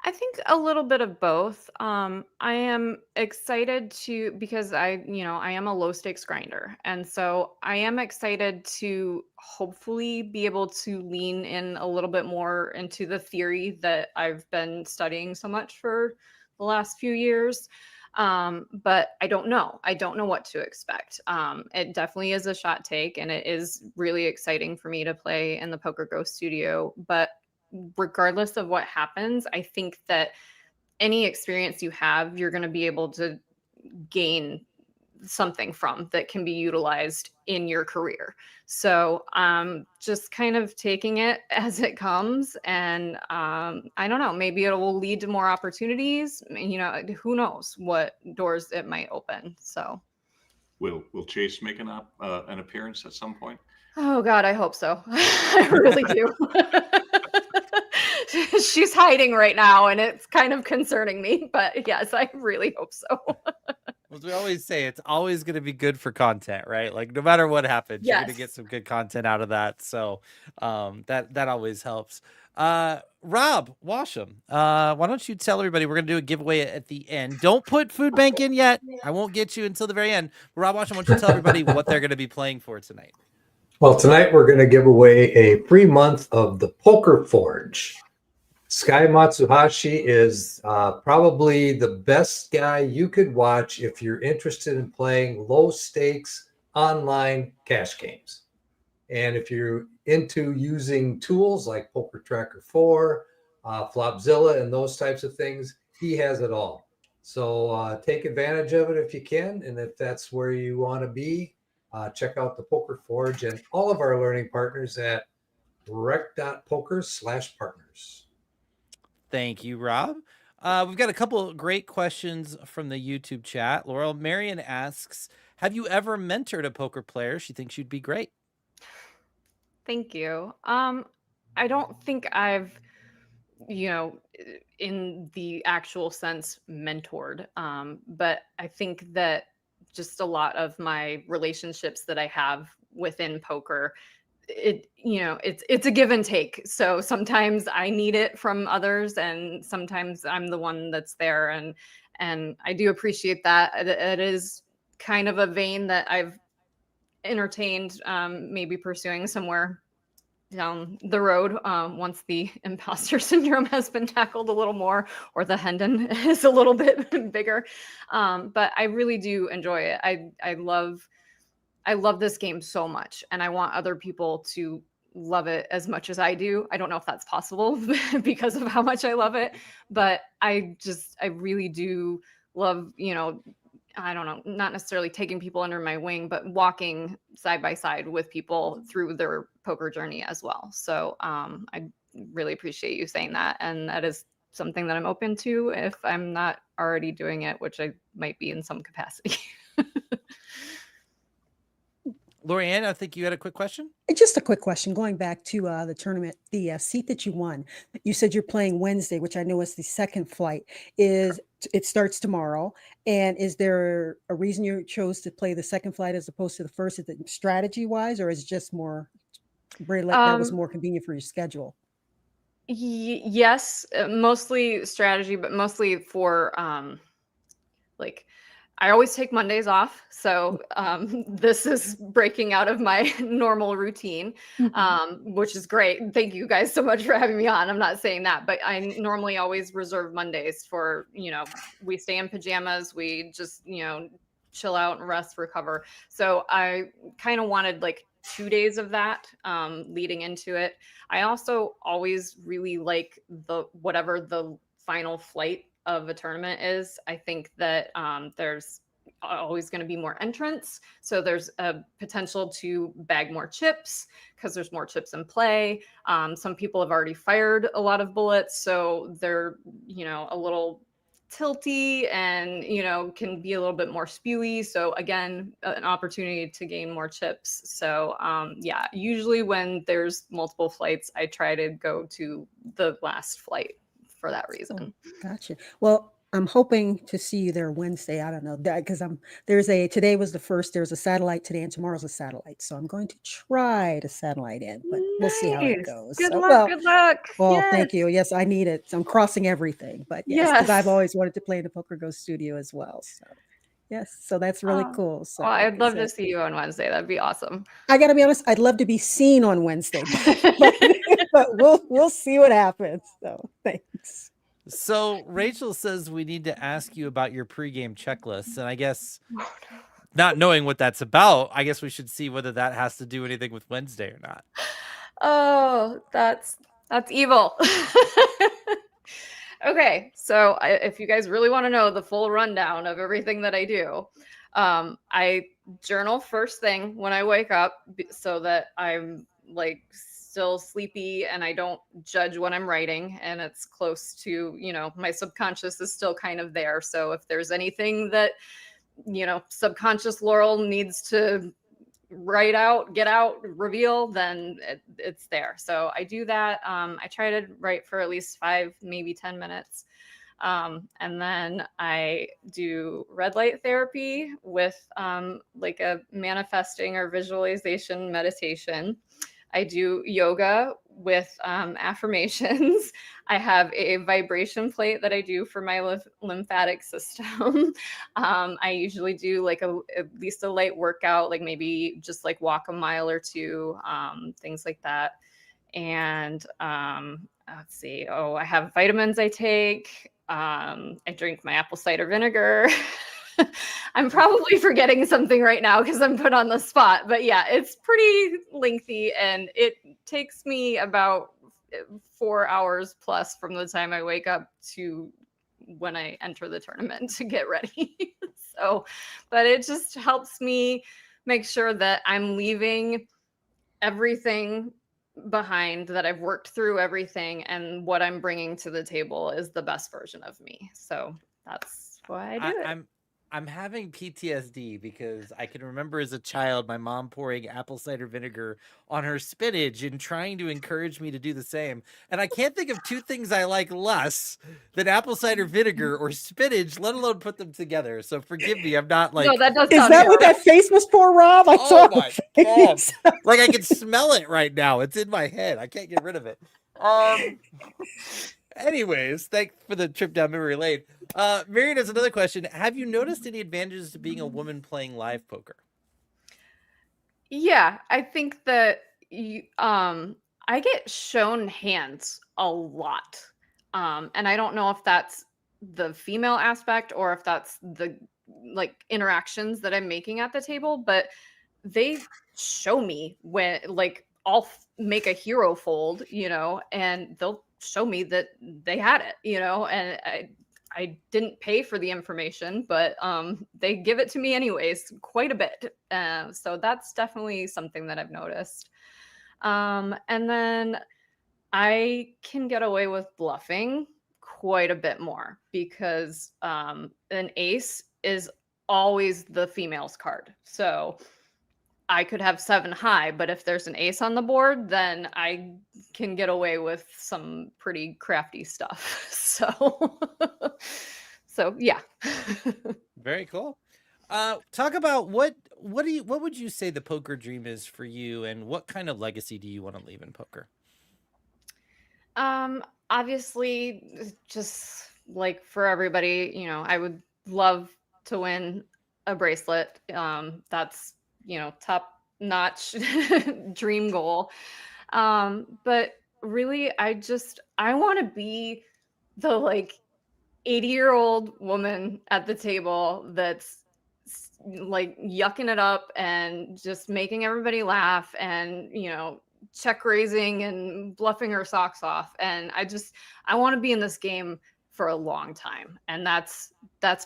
I think a little bit of both. I am excited because I am a low stakes grinder. And so I am excited to hopefully be able to lean in a little bit more into the theory that I've been studying so much for the last few years. But I don't know. I don't know what to expect. It definitely is a shot take, and it is really exciting for me to play in the Poker Go studio. But regardless of what happens, I think that any experience you have, you're going to be able to gain something from that can be utilized in your career. So just kind of taking it as it comes, and I don't know, maybe it will lead to more opportunities. Who knows what doors it might open. So will Chase make an appearance at some point? Oh God, I hope so. I really do. She's hiding right now, and it's kind of concerning me. But yes, I really hope so. As we always say, it's always going to be good for content, right? Like no matter what happens, you're going to Yes. get some good content out of that. So that always helps. Rob Washam, why don't you tell everybody we're going to do a giveaway at the end. Don't put Food Bank in yet. I won't get you until the very end. Rob Washam, why don't you tell everybody what they're going to be playing for tonight? Well, tonight we're going to give away a free month of the Poker Forge. Sky Matsuhashi is probably the best guy you could watch if you're interested in playing low stakes online cash games. And if you're into using tools like Poker Tracker 4, Flopzilla, and those types of things, he has it all. So take advantage of it if you can. And if that's where you want to be, check out the Poker Forge and all of our learning partners at rec.poker/partners. Thank you, Rob. We've got a couple great questions from the YouTube chat. Laurel Marion asks, have you ever mentored a poker player? She thinks you'd be great. Thank you. I don't think I've, in the actual sense, mentored. But I think that just a lot of my relationships that I have within poker, it's a give and take. So sometimes I need it from others, and sometimes I'm the one that's there, and I do appreciate that. It is kind of a vein that I've entertained, maybe pursuing somewhere down the road once the imposter syndrome has been tackled a little more, or the Hendon is a little bit bigger. But I really do enjoy it. I love this game so much, and I want other people to love it as much as I do. I don't know if that's possible because of how much I love it, but I really do love, I don't know, not necessarily taking people under my wing, but walking side by side with people through their poker journey as well. So I really appreciate you saying that. And that is something that I'm open to if I'm not already doing it, which I might be in some capacity. Lorianne, I think you had a quick question. Just a quick question. Going back to the tournament, the seat that you won, you said you're playing Wednesday, which I know is the second flight. It starts tomorrow? And is there a reason you chose to play the second flight as opposed to the first? Is it strategy wise, or is it just more that was more convenient for your schedule? Yes, mostly strategy, but mostly for like I always take Mondays off. So this is breaking out of my normal routine, which is great. Thank you guys so much for having me on. I'm not saying that, but I normally always reserve Mondays for, we stay in pajamas. We just, chill out and rest, recover. So I kind of wanted like 2 days of that leading into it. I also always really like whatever the final flight of a tournament is. I think that there's always going to be more entrants, so there's a potential to bag more chips because there's more chips in play. Some people have already fired a lot of bullets, so they're a little tilty and can be a little bit more spewy, so again, an opportunity to gain more chips. So usually when there's multiple flights, I try to go to the last flight for that reason. Gotcha. Well, I'm hoping to see you there Wednesday. I don't know, because today was the first, there's a satellite today and tomorrow's a satellite. So I'm going to try to satellite in, but we'll see how it goes. Good luck. Good luck. Well, yes. Thank you. Yes, I need it. So I'm crossing everything, but yes, because I've always wanted to play in the Poker Go studio as well. So yes, so that's really cool. So I'd love to see you on Wednesday. That'd be awesome. I got to be honest, I'd love to be seen on Wednesday, but we'll see what happens. So thanks. So Rachel says we need to ask you about your pregame checklists, and I guess not knowing what that's about, I guess we should see whether that has to do anything with Wednesday or not. Oh, that's evil. Okay, so if you guys really want to know the full rundown of everything that I do, I journal first thing when I wake up so that I'm like still sleepy and I don't judge what I'm writing, and it's close to, my subconscious is still kind of there. So if there's anything that, subconscious Laurel needs to write out, get out, reveal, then it's there. So I do that. I try to write for at least 5, maybe 10 minutes. And then I do red light therapy with like a manifesting or visualization meditation. I do yoga with affirmations. I have a vibration plate that I do for my lymphatic system. I usually do like at least a light workout, like maybe just like walk a mile or 2, things like that. And let's see. Oh, I have vitamins I take. I drink my apple cider vinegar. I'm probably forgetting something right now because I'm put on the spot, but yeah, it's pretty lengthy and it takes me about 4 hours plus from the time I wake up to when I enter the tournament to get ready. So, but it just helps me make sure that I'm leaving everything behind, that I've worked through everything, and what I'm bringing to the table is the best version of me. So that's why I do it. I'm having PTSD because I can remember as a child my mom pouring apple cider vinegar on her spinach and trying to encourage me to do the same. And I can't think of 2 things I like less than apple cider vinegar or spinach, let alone put them together. So forgive me, I'm not like... No, that does Is that what that face was for, Rob? I saw my God. Like I can smell it right now. It's in my head. I can't get rid of it. Anyways, thanks for the trip down memory lane. Marion has another question. Have you noticed any advantages to being a woman playing live poker? Yeah, I think that I get shown hands a lot. And I don't know if that's the female aspect or if that's the like interactions that I'm making at the table, but they show me when like I'll make a hero fold, and they'll show me that they had it, and I didn't pay for the information, but they give it to me anyways, quite a bit. So that's definitely something that I've noticed. And then I can get away with bluffing quite a bit more because an ace is always the female's card. So I could have 7 high, but if there's an ace on the board, then I can get away with some pretty crafty stuff. So yeah. Very cool. Talk about what would you say the poker dream is for you, and what kind of legacy do you want to leave in poker? Obviously, just like for everybody, I would love to win a bracelet. That's, top notch dream goal. But really, I want to be the like 80-year-old woman at the table that's like yucking it up and just making everybody laugh and, check raising and bluffing her socks off. And I want to be in this game for a long time. And that's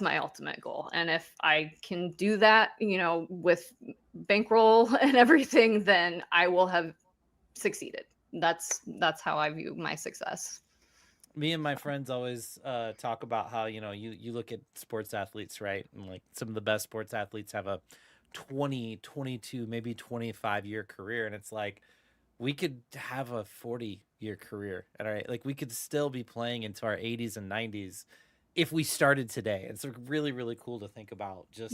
my ultimate goal. And if I can do that, with bankroll and everything, then I will have succeeded. That's how I view my success. Me and my friends always talk about how, you look at sports athletes, right? And like some of the best sports athletes have a 20, 22, maybe 25-year career. And it's like, we could have a 40-year career. All right. Like we could still be playing into our 80s and 90s if we started today. It's really, really cool to think about just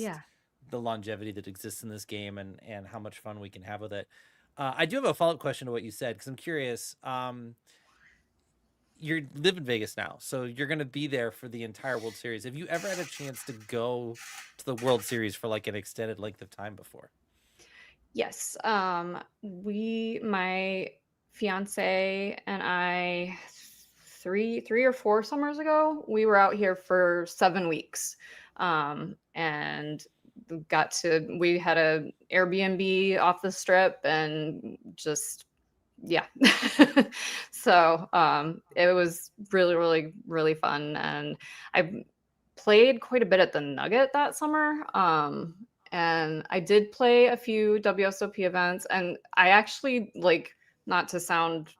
the longevity that exists in this game and how much fun we can have with it. I do have a follow-up question to what you said, because I'm curious. You live in Vegas now, so you're going to be there for the entire World Series. Have you ever had a chance to go to the World Series for like an extended length of time before? Yes. My fiance and I, three or four summers ago, we were out here for 7 weeks. And we had a Airbnb off the strip and just, yeah. So, it was really, really, really fun. And I played quite a bit at the Nugget that summer. And I did play a few WSOP events, and I actually, like, not to sound,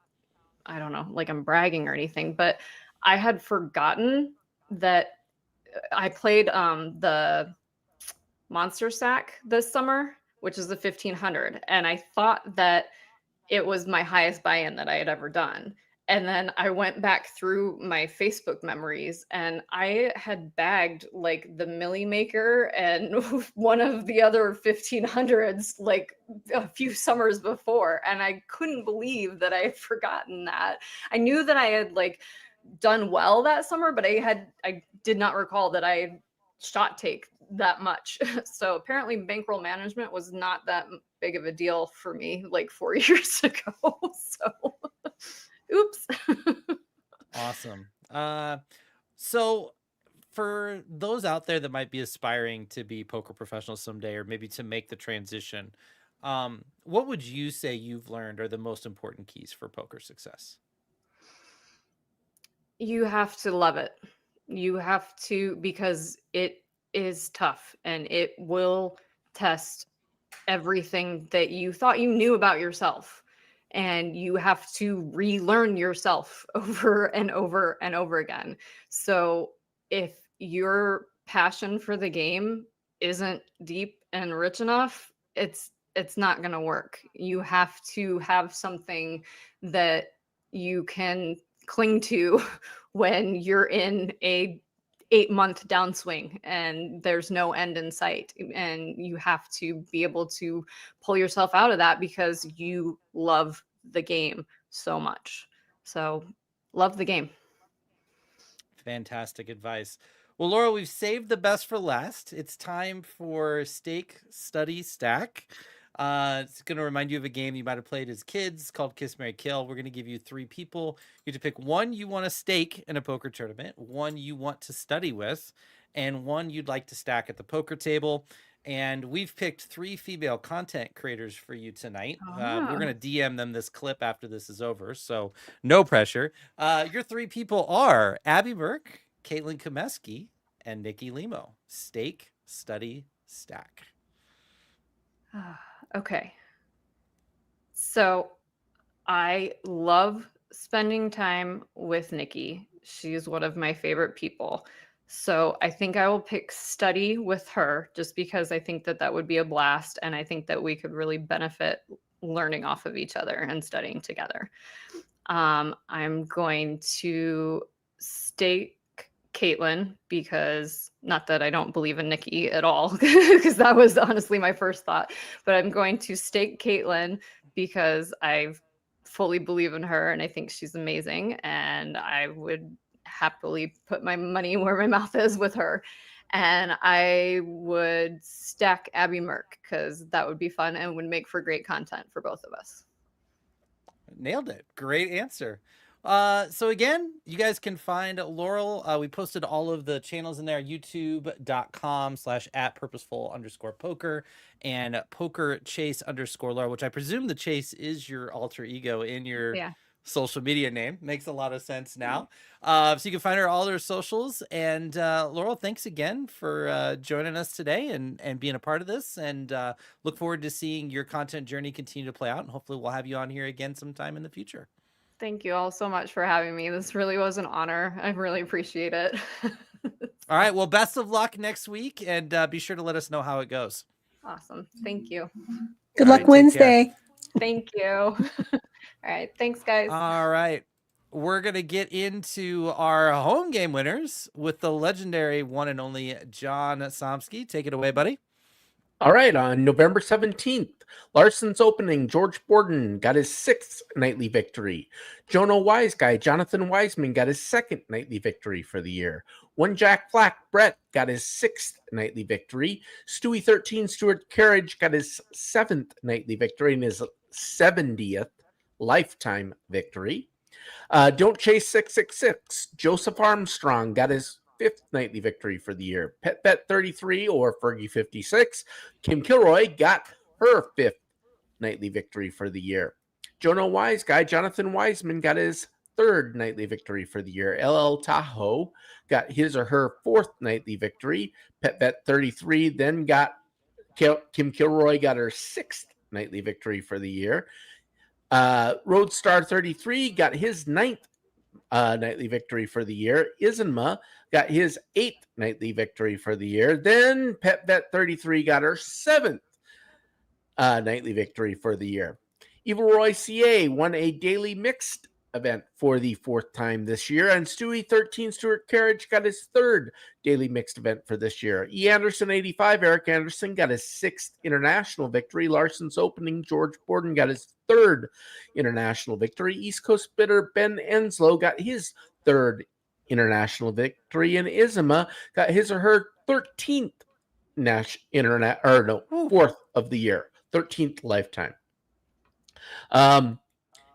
I don't know, like I'm bragging or anything, but I had forgotten that I played the Monster Sack this summer, which is the 1500. And I thought that it was my highest buy-in that I had ever done. And then I went back through my Facebook memories, and I had bagged like the Millie Maker and one of the other 1500s like a few summers before. And I couldn't believe that I had forgotten that. I knew that I had like done well that summer, but I did not recall that I shot take that much. So apparently bankroll management was not that big of a deal for me like 4 years ago. So oops. Awesome. So for those out there that might be aspiring to be poker professionals someday, or maybe to make the transition, what would you say you've learned are the most important keys for poker success? You have to love it. You have to, because it is tough and it will test everything that you thought you knew about yourself. And you have to relearn yourself over and over and over again. So if your passion for the game isn't deep and rich enough, it's not going to work. You have to have something that you can cling to when you're in a 8-month downswing and there's no end in sight. And you have to be able to pull yourself out of that because you love the game so much. So love the game. Fantastic advice. Well, Laura, we've saved the best for last. It's time for Stake, Study, Stack. It's going to remind you of a game you might have played as kids called Kiss, Marry, Kill. We're going to give you 3 people. You have to pick one you want to stake in a poker tournament, one you want to study with, and one you'd like to stack at the poker table. And we've picked 3 female content creators for you tonight. We're going to DM them this clip after this is over, so no pressure. Your 3 people are Abby Merk, Caitlyn Comesky, and Nikki Limo. Stake, study, stack. Okay. So I love spending time with Nikki. She's one of my favorite people. So I think I will pick study with her just because I think that would be a blast. And I think that we could really benefit learning off of each other and studying together. I'm going to stake Caitlyn because, not that I don't believe in Nikki at all, because that was honestly my first thought, but I'm going to stake Caitlyn because I fully believe in her and I think she's amazing. And I would happily put my money where my mouth is with her. and I would stack Abby Merk because that would be fun and would make for great content for both of us. Nailed it. Great answer. So again, you guys can find Laurel. We posted all of the channels in there, youtube.com/@purposeful_poker and pokerchase_Laurel, which I presume the chase is your alter ego in your social media name. Makes a lot of sense now. So you can find her all her socials. And Laurel, thanks again for joining us today and being a part of this. And look forward to seeing your content journey continue to play out. And hopefully we'll have you on here again sometime in the future. Thank you all so much for having me. This really was an honor. I really appreciate it. All right. Well, best of luck next week, and be sure to let us know how it goes. Awesome. Thank you. Good All luck right, Wednesday. Thank you. All right. Thanks, guys. All right. We're going to get into our home game winners with the legendary one and only John Somsky. Take it away, buddy. All right, on November 17th, Larson's opening, George Borden got his 6th nightly victory. Jono Wise Guy, Jonathan Wiseman got his 2nd nightly victory for the year. One Jack Black, Brett got his 6th nightly victory. Stewie 13, Stuart Carriage got his 7th nightly victory and his 70th lifetime victory. Don't Chase 666, Joseph Armstrong got his 5th nightly victory for the year. Pet Bet 33 or Fergie 56. Kim Kilroy got her 5th nightly victory for the year. Jono Wise Guy, Jonathan Wiseman got his 3rd nightly victory for the year. LL Tahoe got his or her 4th nightly victory. Pet Bet 33 then got Kim Kilroy got her 6th nightly victory for the year. Roadstar 33 got his 9th nightly victory for the year. Isenma got his 8th nightly victory for the year. Then Pet Bet 33 got her 7th nightly victory for the year. Evil Roy CA won a daily mixed event for the 4th time this year. And Stewie 13 Stuart Carriage got his 3rd daily mixed event for this year. E. Anderson 85, Eric Anderson got his 6th international victory. Larson's opening, George Borden got his 3rd international victory. East Coast Bitter Ben Enslow got his 3rd international victory. And Izima got his or her 13th 4th of the year, 13th lifetime.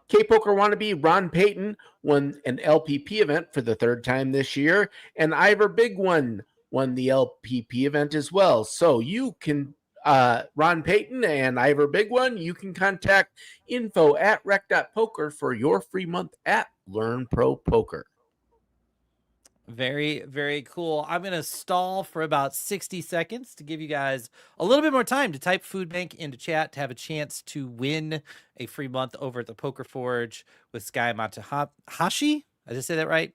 K-Poker wannabe Ron Payton won an LPP event for the 3rd time this year, and Ivor Big One won the LPP event as well. So you can, Ron Payton and Ivor Big One, you can contact info@rec.poker for your free month at Learn Pro Poker. Very, very cool. I'm going to stall for about 60 seconds to give you guys a little bit more time to type Food Bank into chat to have a chance to win a free month over at the Poker Forge with Sky Matahashi. I just say that right?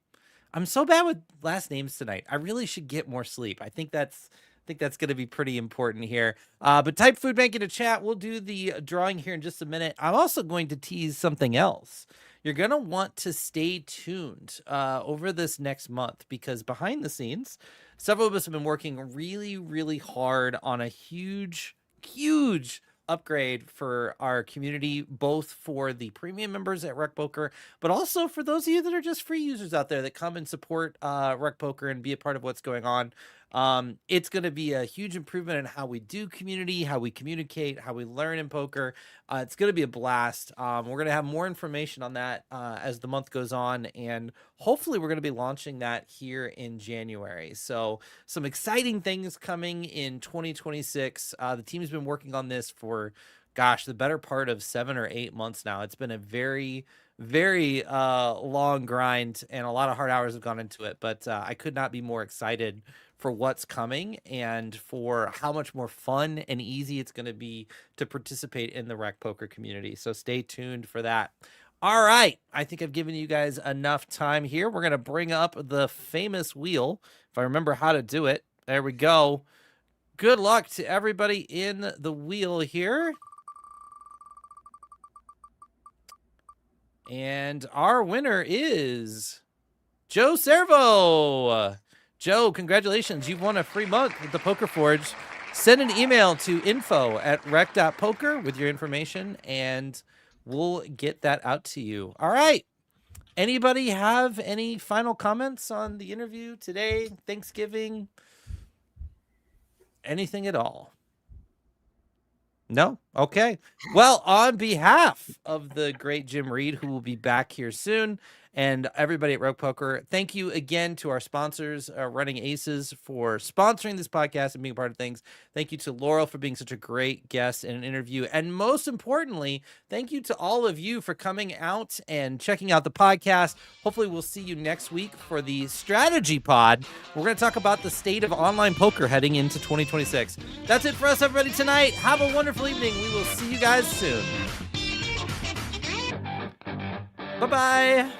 I'm so bad with last names tonight. I really should get more sleep. I think that's going to be pretty important here. But type Food Bank into chat. We'll do the drawing here in just a minute. I'm also going to tease something else. You're going to want to stay tuned over this next month because behind the scenes, several of us have been working really, really hard on a huge upgrade for our community, both for the premium members at RecPoker, but also for those of you that are just free users out there that come and support RecPoker and be a part of what's going on. It's going to be a huge improvement in how we do community, how we communicate, how we learn in poker. It's going to be a blast. We're going to have more information on that as the month goes on, and hopefully we're going to be launching that here in January. So some exciting things coming in 2026. The team's been working on this for, gosh, the better part of 7 or 8 months now. It's been a very long grind, and a lot of hard hours have gone into it, but I could not be more excited for what's coming and for how much more fun and easy it's going to be to participate in the RecPoker community. So stay tuned for that. All right. I think I've given you guys enough time here. We're going to bring up the famous wheel. If I remember how to do it, there we go. Good luck to everybody in the wheel here. And our winner is Joe Servo. Joe, congratulations. You've won a free month with the Poker Forge. Send an email to info@rec.poker with your information, and we'll get that out to you. All right. Anybody have any final comments on the interview today, Thanksgiving, anything at all? No? Okay. Well, on behalf of the great Jim Reed, who will be back here soon, and everybody at RecPoker, thank you again to our sponsors, Running Aces, for sponsoring this podcast and being a part of things. Thank you to Laurel for being such a great guest in an interview. And most importantly, thank you to all of you for coming out and checking out the podcast. Hopefully we'll see you next week for the strategy pod. We're going to talk about the state of online poker heading into 2026. That's it for us, everybody, tonight. Have a wonderful evening. We will see you guys soon. Bye-bye.